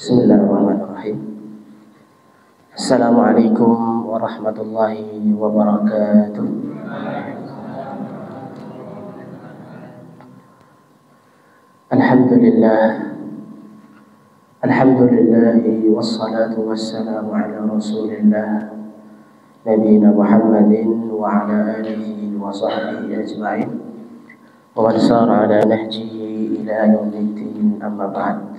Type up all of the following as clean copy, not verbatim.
Bismillahirrahmanirrahim. Assalamualaikum warahmatullahi wabarakatuh. Alhamdulillah. Alhamdulillahi wassalatu wassalamu ala rasulillah Nabiina Muhammadin wa ala alihi wa sahbihi ajma'in wa man sara ala nahjihi ila yaumiddin, amma ba'd.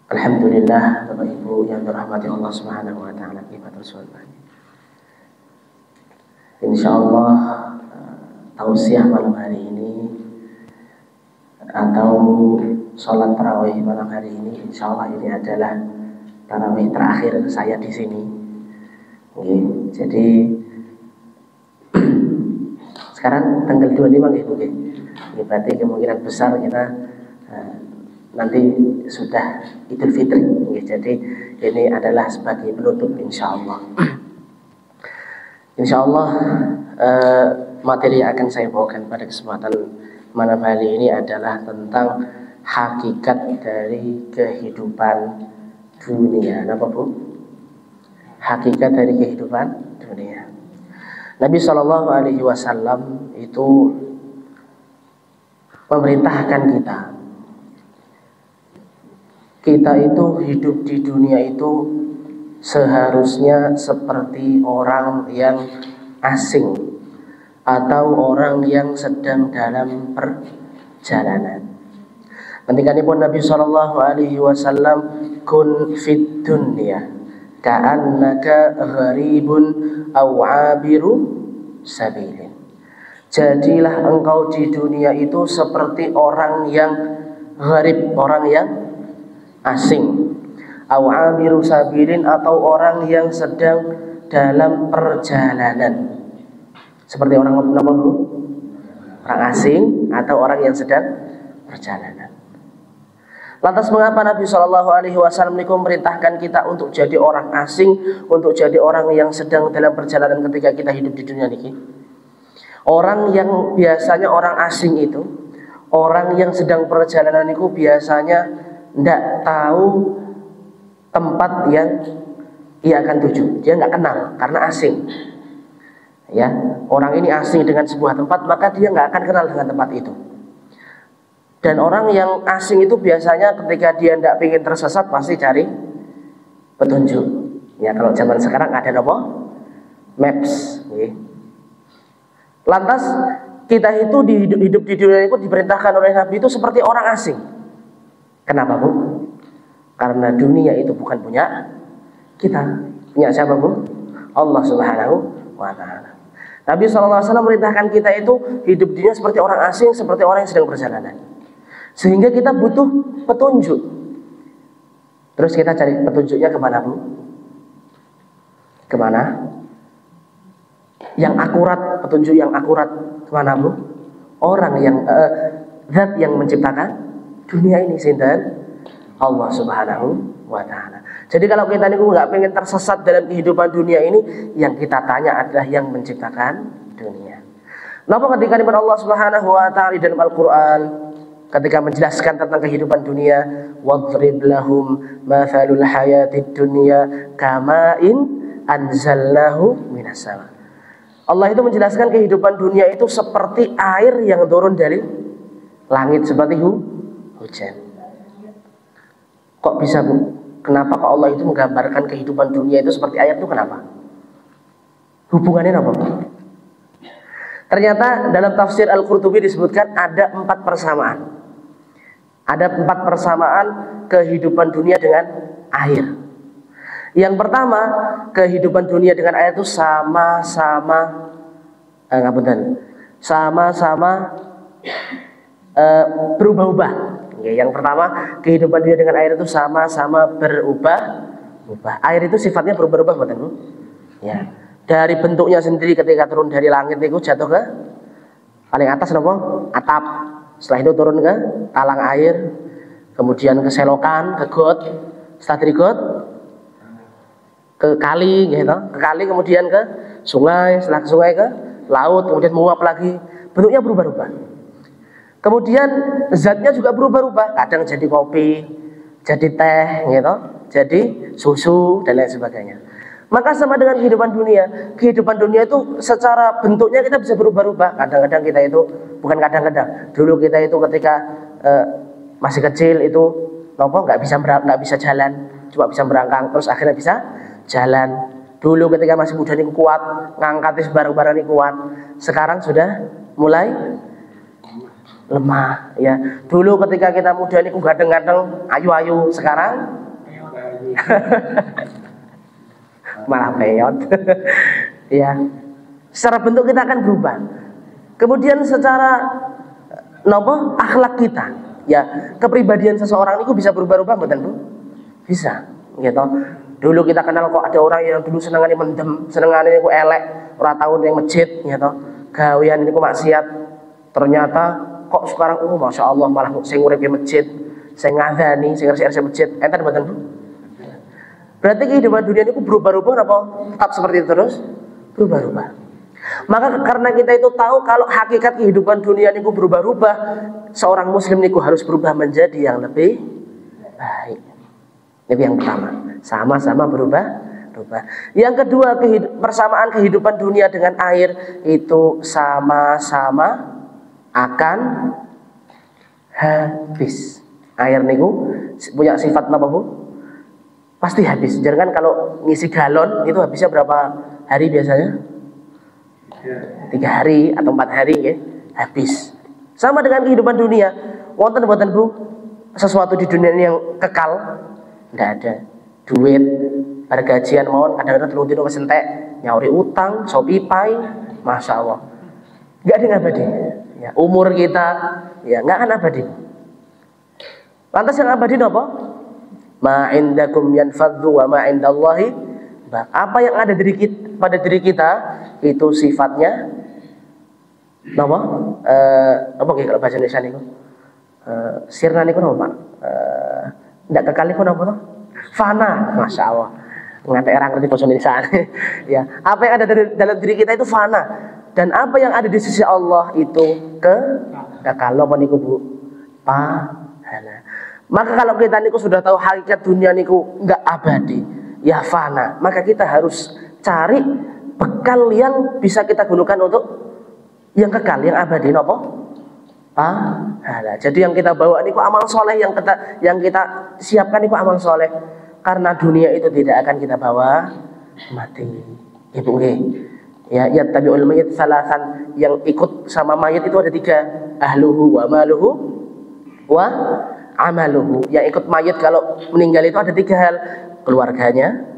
Alhamdulillah, Bapak Ibu yang dirahmati Allah Subhanahu wa taala, insyaallah tausiah malam hari ini atau sholat tarawih malam hari ini, insyaallah ini adalah tarawih terakhir saya di sini. Oke, jadi sekarang tanggal 25 nggih, oke. Berarti kemungkinan besar kita nanti sudah Idul Fitri. Jadi ini adalah sebagai penutup insyaallah. Insyaallah materi yang akan saya bawakan pada kesempatan malam hari ini adalah tentang hakikat dari kehidupan dunia. Apa Bu? Hakikat dari kehidupan dunia. Nabi SAW itu memerintahkan kita itu hidup di dunia itu seharusnya seperti orang yang asing atau orang yang sedang dalam perjalanan. Pendikanipun Nabi SAW, kun fid dunya ka'annaka gharibun aw 'abiru sabilin. Jadilah engkau di dunia itu seperti orang yang gharib, orang yang asing, au abiru sabilin, atau orang yang sedang dalam perjalanan. Seperti orang apa Bu? Orang asing atau orang yang sedang perjalanan. Lantas mengapa Nabi SAW memerintahkan kita untuk jadi orang asing, untuk jadi orang yang sedang dalam perjalanan ketika kita hidup di dunia ini? Orang yang biasanya orang asing itu, orang yang sedang perjalanan itu biasanya tidak tahu tempat yang ia akan tuju. Dia nggak kenal karena asing. Ya, orang ini asing dengan sebuah tempat, maka dia nggak akan kenal dengan tempat itu. Dan orang yang asing itu biasanya ketika dia tidak ingin tersesat pasti cari petunjuk. Ya, kalau zaman sekarang ada apa? Maps. Ya. Lantas kita itu hidup di dunia itu diperintahkan oleh Nabi itu seperti orang asing. Kenapa Bu? Karena dunia itu bukan punya kita. Punya siapa Bu? Allah Subhanahu wa ta'ala. Nabi SAW merintahkan kita itu hidup dunia seperti orang asing, seperti orang yang sedang perjalanan. Sehingga kita butuh petunjuk. Terus kita cari petunjuknya kemana Bu? Kemana? Yang akurat, petunjuk yang akurat kemana Bu? Orang yang zat yang menciptakan dunia ini, sinten? Allah Subhanahu wa ta'ala. Jadi kalau kita ini nggak pengen tersesat dalam kehidupan dunia ini, yang kita tanya adalah yang menciptakan dunia. Kenapa ketika Allah Subhanahu wa ta'ala dalam Al-Quran ketika menjelaskan tentang kehidupan dunia, wadrib lahum mathalul hayatid dunya kama'in anzalnahu minas sama. Allah itu menjelaskan kehidupan dunia itu seperti air yang turun dari langit, seperti hujan. Kok bisa Bu? Kenapa kok Allah itu menggambarkan kehidupan dunia itu seperti air itu? Kenapa? Hubungannya apa Bu? Ternyata dalam tafsir Al-Qurtubi disebutkan ada 4 persamaan. Ada 4 persamaan kehidupan dunia dengan air. Yang pertama, kehidupan dunia dengan air itu sama-sama berubah-ubah. Yang pertama, kehidupan dunia dengan air itu sama-sama berubah-ubah. Air itu sifatnya berubah-ubah, betul Bu? Ya. Dari bentuknya sendiri ketika turun dari langit itu jatuh ke paling atas apa? Atap. Setelah itu turun ke talang air, kemudian ke selokan, ke got. Setelah dari got ke kali, gitu. Ke kali kemudian ke sungai, setelah ke sungai ke laut, kemudian menguap lagi. Bentuknya berubah-ubah. Kemudian zatnya juga berubah-ubah, kadang jadi kopi, jadi teh, gitu, jadi susu dan lain sebagainya. Maka sama dengan kehidupan dunia. Kehidupan dunia itu secara bentuknya kita bisa berubah-ubah. Kadang-kadang kita itu, bukan kadang-kadang, dulu kita itu ketika masih kecil itu nggak bisa jalan, cuma bisa berangkang, terus akhirnya bisa jalan. Dulu ketika masih muda ini kuat, ngangkat barang-barang ini kuat. Sekarang sudah mulai lemah, ya. Dulu ketika kita muda ini ganteng-ganteng, ayu-ayu, sekarang malah peyot. Ya. Secara bentuk kita akan berubah. Kemudian secara akhlak kita, ya, kepribadian seseorang itu bisa berubah-ubah, betul Bu? Bisa, gitu. Dulu kita kenal kok ada orang yang dulu senengane mendem, senengane ku elek, ora tau ning masjid, gitu. Gawean niku maksiat. Ternyata kok sekarang Masya Allah malah sing urip di masjid, sing ngadani, sing resik-resik masjid. Enten mboten Bu? Berarti kehidupan dunia ini berubah-ubah apa? Tetap seperti itu terus? Berubah-ubah. Maka karena kita itu tahu kalau hakikat kehidupan dunia ini berubah-ubah, seorang muslim ini harus berubah menjadi yang lebih baik. Itu yang pertama, sama-sama berubah. Yang kedua, persamaan kehidupan dunia dengan air itu sama-sama akan habis. Air niku punya sifat apa Bu? Pasti habis. Jangan kalau ngisi galon itu habisnya berapa hari biasanya? 3 hari atau 4 hari, ya, habis. Sama dengan kehidupan dunia. Wonten mboten Bu sesuatu di dunia ini yang kekal? Tidak ada. Duit, gajian mohon kadang-kadang telung dino wis entek, nyauri utang, sopipai, Masya Allah. Enggak ada yang abadi. Ya, umur kita ya enggak akan abadi. Lantas yang abadi apa? Ma indakum yanfadhu wa ma indallahi baq. Apa yang ada pada diri kita itu sifatnya apa? Apa kalau bahasa Indonesia niku? Sirna niku napa, Pak? Ndak kekal niku napa to? Fana, Masya Allah. Ngantek orang ngerti bahasa Indonesia. Ya, apa yang ada dalam diri kita itu fana. Dan apa yang ada di sisi Allah itu kekal. Napa niku Bu? Pahala. Maka kalau kita niku sudah tahu hakikat dunia niku enggak abadi, ya fana, maka kita harus cari bekal yang bisa kita gunakan untuk yang kekal, yang abadi, nopo? Pahala. Jadi yang kita bawa niku amal soleh, yang kita siapkan niku amal soleh, karena dunia itu tidak akan kita bawa mati. Ibu ya tabiul mayit salasan, yang ikut sama mayit itu ada 3, ahluhu wa maluhu wa amaluhu. Yang ikut mayit kalau meninggal itu ada 3 hal, keluarganya,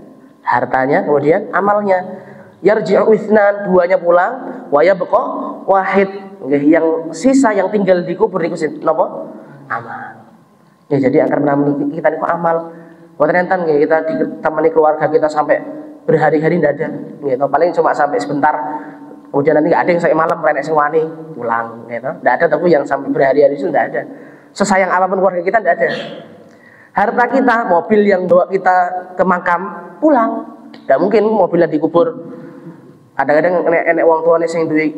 hartanya, kemudian amalnya. Yarji'u itsnan, 2-nya pulang, wa yabqa wahid, yang sisa yang tinggal di kubur niku napa? Amal. Ya, jadi akan menamani kita niku amal. Mboten enten nggih kita ditemani keluarga kita sampai berhari-hari ndak ada. Gitu. Paling cuma sampai sebentar. Kemudian nanti nggak ada yang sampai malam renek sing wani pulang, gitu. Ndak ada tapi yang sampai berhari-hari itu ndak ada. Sesayang apapun keluarga kita tidak ada. Harta kita, mobil yang bawa kita ke makam, pulang. Tidak mungkin mobilnya dikubur. Kadang-kadang enek wong tuane sing duwe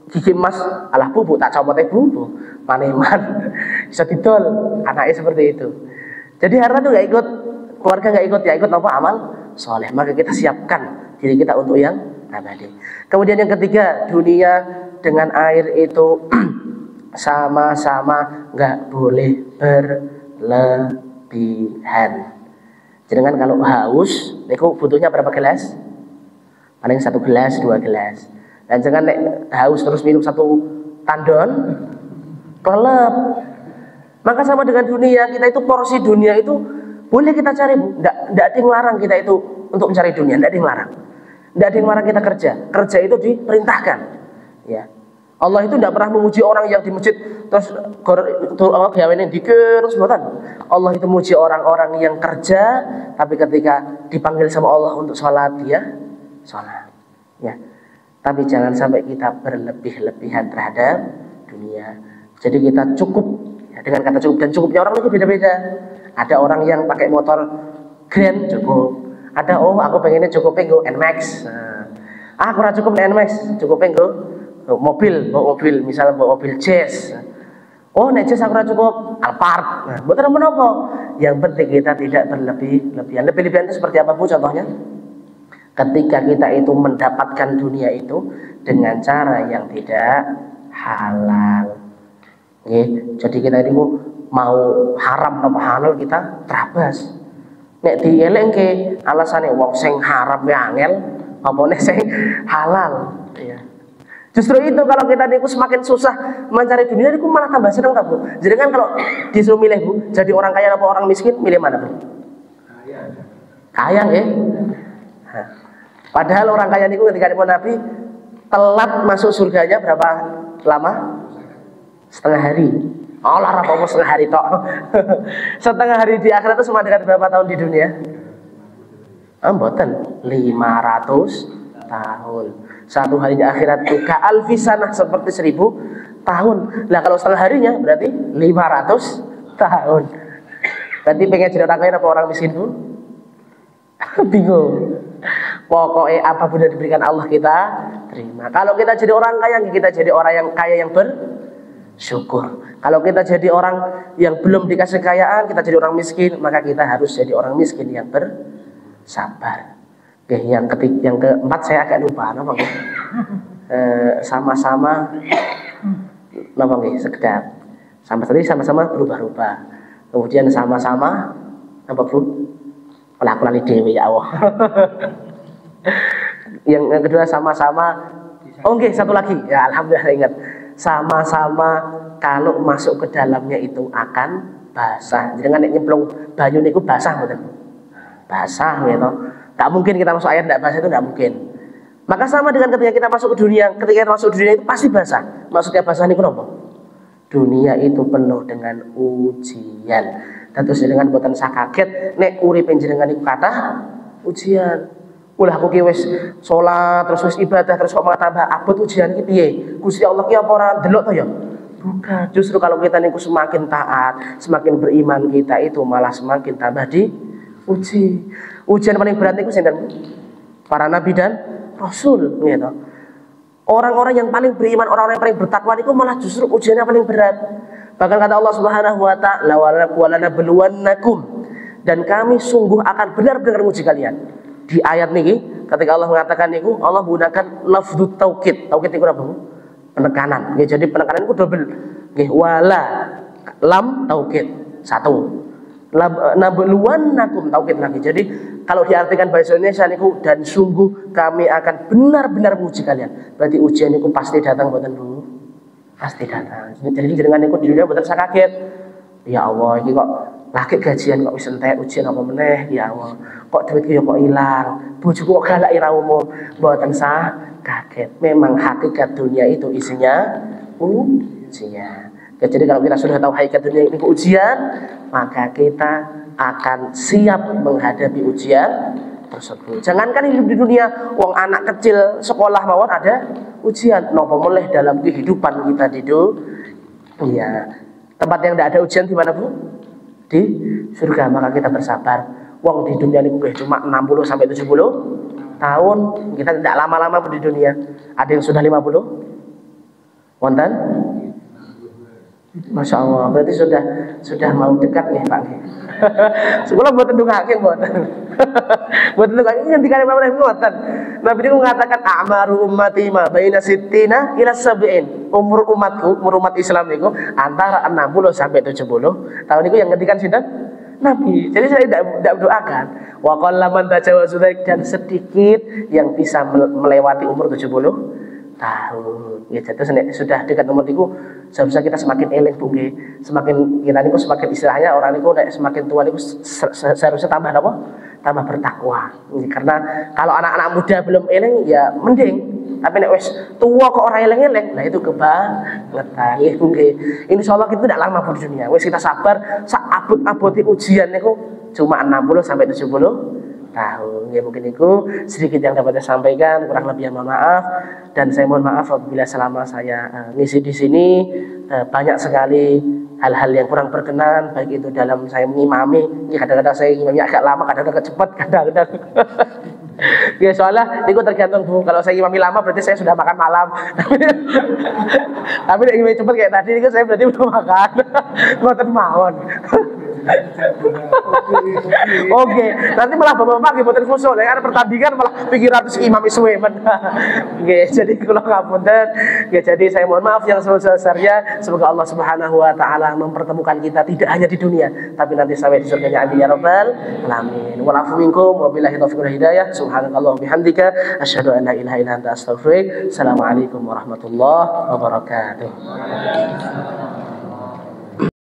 gigi emas, alah bubu tak copote bubu. Maneman. Bisa didol, anaknya seperti itu. Jadi harta itu nggak ikut, keluarga nggak ikut, ya ikut apa? Amal soleh. Maka kita siapkan diri kita untuk yang abadi. Kemudian yang ketiga, dunia dengan air itu sama-sama nggak boleh berlebihan. Jadi kan kalau haus, niku butuhnya berapa gelas? Paling 1 gelas, 2 gelas. Dan jangan haus terus minum 1 tandon, kelep. Maka sama dengan dunia, kita itu porsi dunia itu boleh kita cari Bu. Nggak ada yang larang kita itu untuk mencari dunia, nggak ada yang larang. Nggak ada yang larang kita kerja. Kerja itu diperintahkan. Ya. Allah itu tidak pernah memuji orang yang di masjid terus gaweane dikir terus mboten. Allah itu memuji orang-orang yang kerja tapi ketika dipanggil sama Allah untuk sholat dia sholat. Ya. Tapi jangan sampai kita berlebih-lebihan terhadap dunia. Jadi kita cukup, ya, dengan kata cukup, dan cukupnya orang itu beda-beda. Ada orang yang pakai motor Grand cukup. Ada aku pengennya cukupnya go NMAX. Aku ora cukup NMAX, cukupnya go mobil, misalnya bawa mobil jazz. Oh, nek jas aku ora cukup Alphard. Nah, mboten menapa. Yang penting kita tidak berlebih-lebihan. Lebih-lebihan itu seperti apa, Bu, contohnya? Ketika kita itu mendapatkan dunia itu dengan cara yang tidak halal. Nggih, jadi kita ini mau haram apa halal kita terabas. Nek dielengke alasane wong sing haram ya angel, apa nek sing halal. Ya. Justru itu kalau kita niku semakin susah mencari dunia niku malah tambah seneng tak, Bu? Jadi kan kalau disuruh milih, Bu, jadi orang kaya apa orang miskin, milih mana, Bu? Kaya nggih. Nah, padahal orang kaya niku ketika dipun Nabi telat masuk surganya berapa lama? Setengah hari. Oh lah apa setengah hari tok. Setengah hari di akhirat itu sama dengan berapa tahun di dunia? Mboten 500 tahun. Satu hari di akhirat itu ka'alfisanah seperti 1000 tahun. Lah kalau setengah harinya berarti 500 tahun. Berarti pengen jadi orang kaya apa orang miskin, Bu? Bingung. Pokoknya apapun yang diberikan Allah kita terima. Kalau kita jadi orang kaya, kita jadi orang yang kaya yang bersyukur. Kalau kita jadi orang yang belum dikasih kekayaan, kita jadi orang miskin, maka kita harus jadi orang miskin yang bersabar. Oke, yang keempat saya agak lupa apa nggih? Sama-sama napa nggih sekedar. Sama-sama berubah-ubah. Kemudian sama-sama apa, Bu? Aku lali dewe ya Allah. Yang kedua sama-sama. Oh nggih, satu lagi. Ya alhamdulillah ingat. Sama-sama kalau masuk ke dalamnya itu akan basah. Jadi kan nyemplung banyu niku basah mboten? Basah gitu. Tak mungkin kita masuk air tidak basah, itu tidak mungkin. Maka sama dengan ketika kita masuk ke dunia, ketika kita masuk ke dunia itu pasti basah. Maksudnya basah niku napa? Dunia itu penuh dengan ujian. Dan terus dengan buatan saya kaget nek urip panjenengan niku kathah ujian. Ulah aku ki wis salat terus wis ibadah terus kok malah tambah abot ujian iki piye? Gusti Allah ki apa ora delok to ya? Bukan, justru kalau kita niku semakin taat, semakin beriman kita itu malah semakin tambah diuji. Ujian paling berat niku sinten? Para nabi dan rasul gitu. Orang-orang yang paling beriman, orang-orang yang paling bertakwa niku malah justru ujiannya paling berat. Bahkan kata Allah Subhanahu wa taala, "Walanabluwannakum," dan kami sungguh akan benar-benar menguji kalian. Di ayat niki ketika Allah mengatakan niku, Allah menggunakan lafdzut taukid. Taukid niku apa? Penekanan. Ya, jadi penekanan itu double. Nggih, wala lam taukid. Satu. Nabluwannakum taukid lagi. Jadi kalau diartikan bahasa Indonesia niku dan sungguh kami akan benar-benar menguji kalian. Berarti ujian niku pasti datang mboten, Bu? Pasti datang. Jadi jenengan niku di dunia mboten usah kaget. Ya Allah, iki kok lagi gajian kok wis entek, ujian apa meneh ya Allah. Kok duitku kok ilang. Bojoku kok galak ira umum. Mboten usah kaget. Memang hakikat dunia itu isinya ujian. Ya, jadi kalau kita sudah tahu hakikat dunia ini ujian, maka kita akan siap menghadapi ujian tersebut. Jangankan hidup di dunia, wong anak kecil sekolah mawon ada ujian. Nopo mulai dalam kehidupan kita di dunia. Tempat yang tidak ada ujian di mana, Bu? Di surga. Maka kita bersabar. Wong di dunia ini cuma 60 sampai 70 tahun. Kita tidak lama-lama di dunia. Ada yang sudah 50? Wonten? Masya Allah, berarti sudah mau dekat nih Pak. Sekolah buat ndongake mboten. Buat ndongake ini ngendikane Nabi mboten. Nabi itu mengatakan a'maru ummati ma baina sittina ila sab'in. Umur umatku, umur umat Islam niku antara 60 sampai 70. Tahun niku yang ngendikan sinten? Nabi. Jadi saya tidak mendoakan. Wa qallaman tajawazu dan sedikit yang bisa melewati umur 70 tahun. Ya, jadi sudah dekat umur itu seharusnya kita semakin eling, Bu nggih. Semakin kita niku semakin istilahnya orang niku nek semakin tua niku seharusnya tambah apa? Tambah bertakwa. Karena kalau anak-anak muda belum eling ya mending. Tapi nek wis tua kok orang eling-eling, nah itu kebangetan nggih, Bu nggih. Insyaallah kita tidak lama di dunia. Wis kita sabar sak abot-abote ujian niku cuma 60 sampai 70 tahun. Ya mungkin itu sedikit yang dapat saya sampaikan, kurang lebih mohon maaf, dan saya mohon maaf apabila selama saya ngisi di sini banyak sekali hal-hal yang kurang berkenan, baik itu dalam saya mengimami. Kadang-kadang saya imamnya agak lama, kadang-kadang cepat, kadang-kadang Ya soalnya itu tergantung Bu. Kalau saya imami lama berarti saya sudah makan malam. Tapi nek imami cepet kayak tadi itu saya berarti belum makan. Mboten mawon. Oke, nanti malah bapak-bapak nggih mboten khusyuk. Nek ada pertandingan malah pikiran terus imam suwe men. Nggih, jadi kula ngapunten. Nggih, jadi saya mohon maaf yang sebesar-besarnya. Semoga Allah Subhanahu wa taala mempertemukan kita tidak hanya di dunia, tapi nanti sampai di surganya Andi ya rabbal alamin. Wal afu minkum wa billahi taufiq wal hidayah. Subhanakallah wa bihamdika asyhadu an la ilaha illa anta astaghfiruka. Assalamualaikum warahmatullahi wabarakatuh.